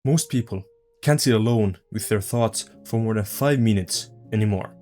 Most people can't sit alone with their thoughts for more than 5 minutes anymore.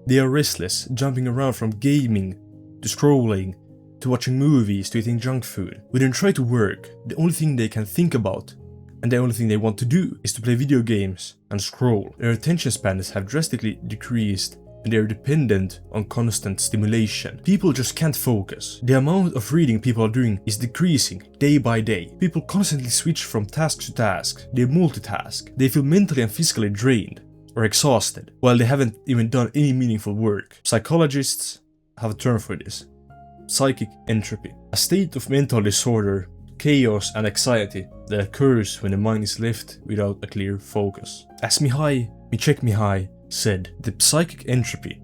They are restless, jumping around from gaming to scrolling to watching movies to eating junk food. When they try to work, the only thing they can think about and the only thing they want to do is to play video games and scroll. Their attention spans have drastically decreased and they are dependent on constant stimulation. People just can't focus. The amount of reading people are doing is decreasing day by day. People constantly switch from task to task. They multitask. They feel mentally and physically drained or exhausted while they haven't even done any meaningful work. Psychologists have a term for this: psychic entropy, a state of mental disorder, chaos and anxiety that occurs when the mind is left without a clear focus. As Mihai Csikszentmihalyi said, the psychic entropy,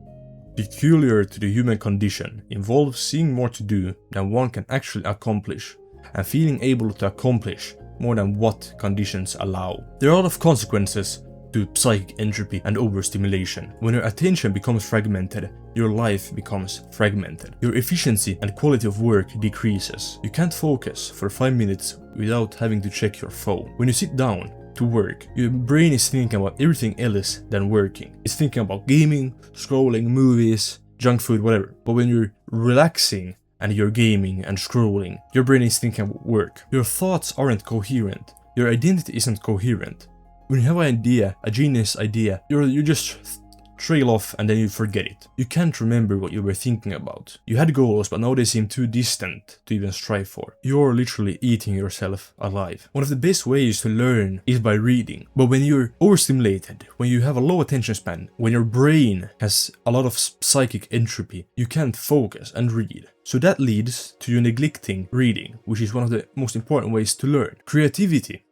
peculiar to the human condition, involves seeing more to do than one can actually accomplish and feeling able to accomplish more than what conditions allow. There are a lot of consequences to psychic entropy and overstimulation. When your attention becomes fragmented, your life becomes fragmented. Your efficiency and quality of work decreases. You can't focus for 5 minutes without having to check your phone. When you sit down to work, your brain is thinking about everything else than working. It's thinking about gaming, scrolling, movies, junk food, whatever. But when you're relaxing and you're gaming and scrolling, your brain is thinking about work. Your thoughts aren't coherent. Your identity isn't coherent. When you have an idea, a genius idea, you just trail off and then you forget it. You can't remember what you were thinking about. You had goals, but now they seem too distant to even strive for. You're literally eating yourself alive. One of the best ways to learn is by reading. But when you're overstimulated, when you have a low attention span, when your brain has a lot of psychic entropy, you can't focus and read. So that leads to you neglecting reading, which is one of the most important ways to learn. Creativity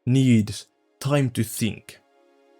needs time to think,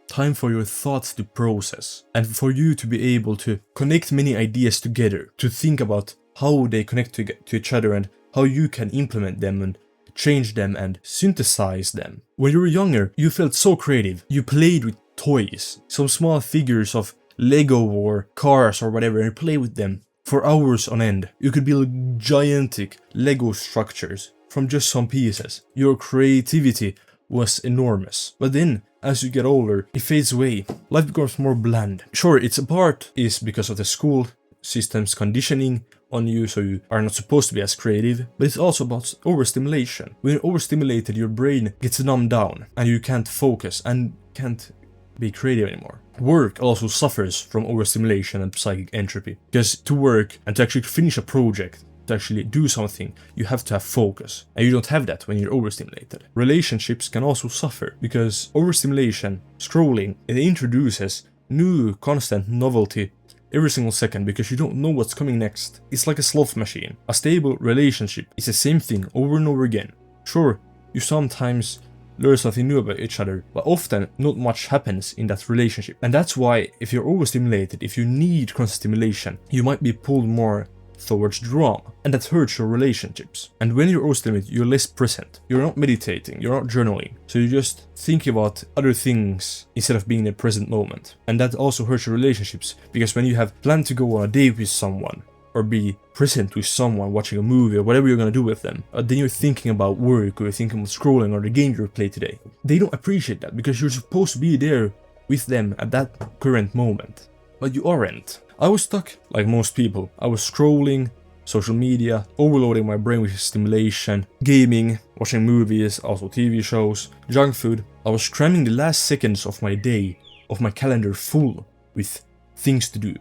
time for your thoughts to process, and for you to be able to connect many ideas together, to think about how they connect to each other and how you can implement them and change them and synthesize them. When you were younger, you felt so creative. You played with toys, some small figures of Lego or cars or whatever, and you play with them for hours on end. You could build gigantic Lego structures from just some pieces. Your creativity was enormous. But then, as you get older, it fades away. Life becomes more bland. Sure, it's a part is because of the school system's conditioning on you, so you are not supposed to be as creative, but it's also about overstimulation. When you're overstimulated, your brain gets numbed down and you can't focus and can't be creative anymore. Work also suffers from overstimulation and psychic entropy, because to work and to actually finish a project, to actually do something, you have to have focus, and you don't have that when you're overstimulated. Relationships can also suffer because overstimulation, scrolling, it introduces new constant novelty every single second because you don't know what's coming next. It's like a slot machine. A stable relationship is the same thing over and over again. Sure, you sometimes learn something new about each other, but often not much happens in that relationship. And that's why if you're overstimulated, if you need constant stimulation, you might be pulled more towards drama, and that hurts your relationships. And when you're overstimulated, you're less present. You're not meditating, you're not journaling, so you're just thinking about other things instead of being in the present moment. And that also hurts your relationships, because when you have planned to go on a date with someone, or be present with someone watching a movie or whatever you're gonna do with them, then you're thinking about work, or you're thinking about scrolling or the game you played today. They don't appreciate that, because you're supposed to be there with them at that current moment, but you aren't. I was stuck, like most people. I was scrolling, social media, overloading my brain with stimulation, gaming, watching movies, also TV shows, junk food. I was cramming the last seconds of my day, of my calendar full with things to do,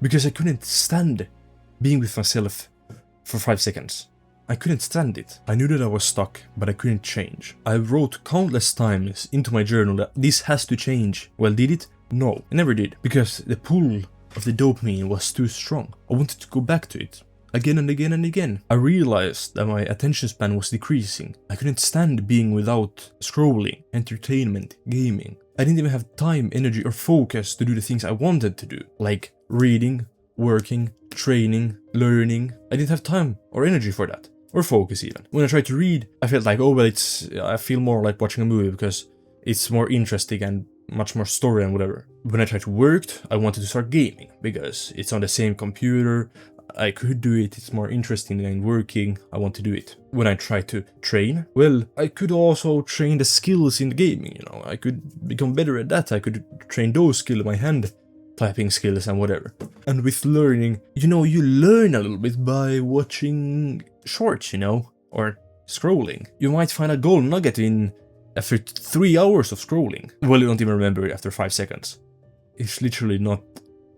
because I couldn't stand being with myself for 5 seconds. I couldn't stand it. I knew that I was stuck, but I couldn't change. I wrote countless times into my journal that this has to change. Well, did it? No, I never did, because the pull of the dopamine was too strong. I wanted to go back to it again and again and again. I realized that my attention span was decreasing. I couldn't stand being without scrolling, entertainment, gaming. I didn't even have time, energy or focus to do the things I wanted to do, like reading, working, training, learning. I didn't have time or energy for that, or focus even. When I tried to read, I felt like, oh well, I feel more like watching a movie because it's more interesting and much more story and whatever. When I tried to work, I wanted to start gaming because it's on the same computer, I could do it, it's more interesting than working, I want to do it. When I try to train, well, I could also train the skills in the gaming, you know, I could become better at that, I could train those skills, my hand typing skills and whatever. And with learning, you know, you learn a little bit by watching shorts, you know, or scrolling. You might find a gold nugget in after 3 hours of scrolling. Well, you don't even remember it after 5 seconds. It's literally not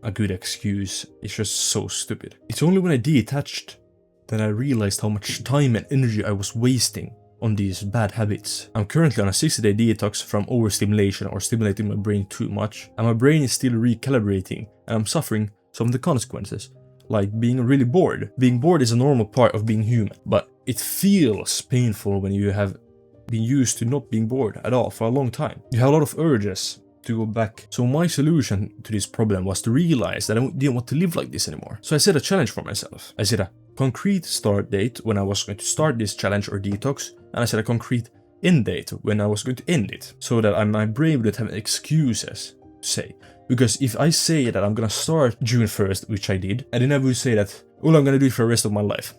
a good excuse, it's just so stupid. It's only when I detached that I realized how much time and energy I was wasting on these bad habits. I'm currently on a 60-day detox from overstimulation or stimulating my brain too much, and my brain is still recalibrating, and I'm suffering some of the consequences, like being really bored. Being bored is a normal part of being human, but it feels painful when you have been used to not being bored at all for a long time. You have a lot of urges to go back. So my solution to this problem was to realize that I didn't want to live like this anymore. So I set a challenge for myself. I set a concrete start date when I was going to start this challenge or detox, and I set a concrete end date when I was going to end it, so that my brain would have excuses to say. Because if I say that I'm gonna start June 1st, which I did, and then I would say that, well, I'm gonna do it for the rest of my life.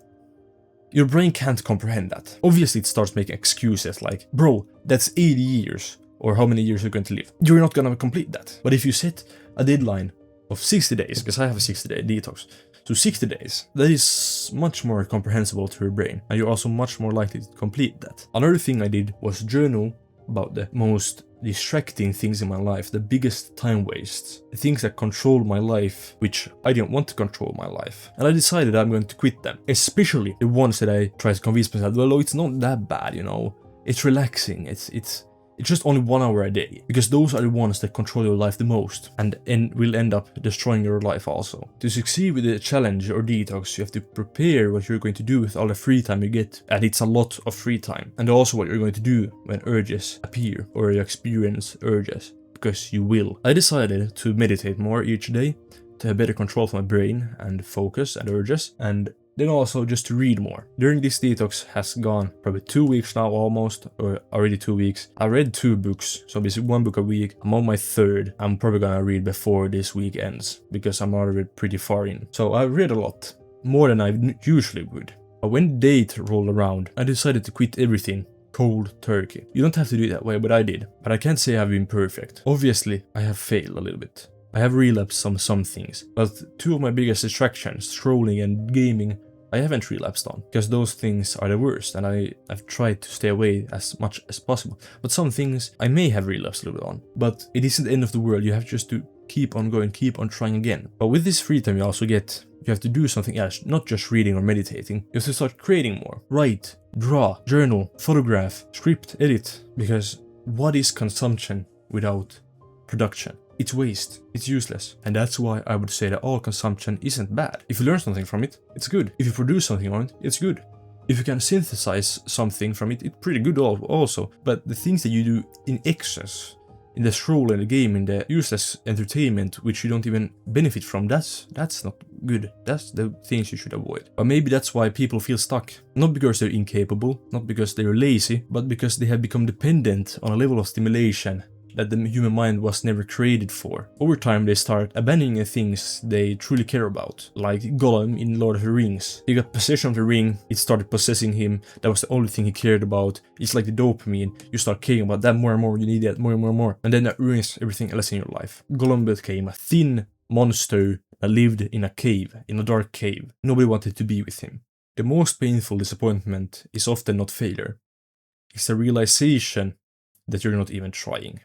Your brain can't comprehend that. Obviously it starts making excuses like, bro, that's 80 years. Or how many years you're going to live. You're not gonna complete that. But if you set a deadline of 60 days, because I have a 60-day detox, so 60 days, that is much more comprehensible to your brain, and you're also much more likely to complete that. Another thing I did was journal about the most distracting things in my life, the biggest time wastes, the things that control my life, which I didn't want to control my life. And I decided I'm going to quit them, especially the ones that I try to convince myself, well, it's not that bad, you know, it's relaxing, it's just only 1 hour a day, because those are the ones that control your life the most and will end up destroying your life also. To succeed with a challenge or detox, you have to prepare what you're going to do with all the free time you get, and it's a lot of free time. And also what you're going to do when urges appear or you experience urges, because you will. I decided to meditate more each day to have better control of my brain and focus and urges, and then also just to read more. During this detox has gone probably 2 weeks now almost, or already 2 weeks. I read 2 books, so basically 1 book a week. I'm on my 3rd. I'm probably gonna read before this week ends, because I'm already pretty far in. So I read a lot, more than I usually would. But when the date rolled around, I decided to quit everything cold turkey. You don't have to do it that way, but I did. But I can't say I've been perfect. Obviously, I have failed a little bit. I have relapsed on some things, but 2 of my biggest distractions, scrolling and gaming, I haven't relapsed on, because those things are the worst, and I've tried to stay away as much as possible. But some things I may have relapsed a little bit on, but it isn't the end of the world. You have just to keep on going, keep on trying again. But with this free time you also get, you have to do something else, not just reading or meditating. You have to start creating more. Write, draw, journal, photograph, script, edit, because what is consumption without production? It's waste, it's useless, and that's why I would say that all consumption isn't bad. If you learn something from it, it's good. If you produce something on it, it's good. If you can synthesize something from it, it's pretty good also. But the things that you do in excess, in the scroll and the game, in the useless entertainment, which you don't even benefit from, that's not good. That's the things you should avoid. But maybe that's why people feel stuck. Not because they're incapable, not because they're lazy, but because they have become dependent on a level of stimulation that the human mind was never created for. Over time they start abandoning the things they truly care about, like Gollum in Lord of the Rings. He got possession of the ring, it started possessing him, that was the only thing he cared about. It's like the dopamine, you start caring about that more and more, you need that more and more and more, and then that ruins everything else in your life. Gollum became a thin monster that lived in a cave, in a dark cave. Nobody wanted to be with him. The most painful disappointment is often not failure. It's the realization that you're not even trying.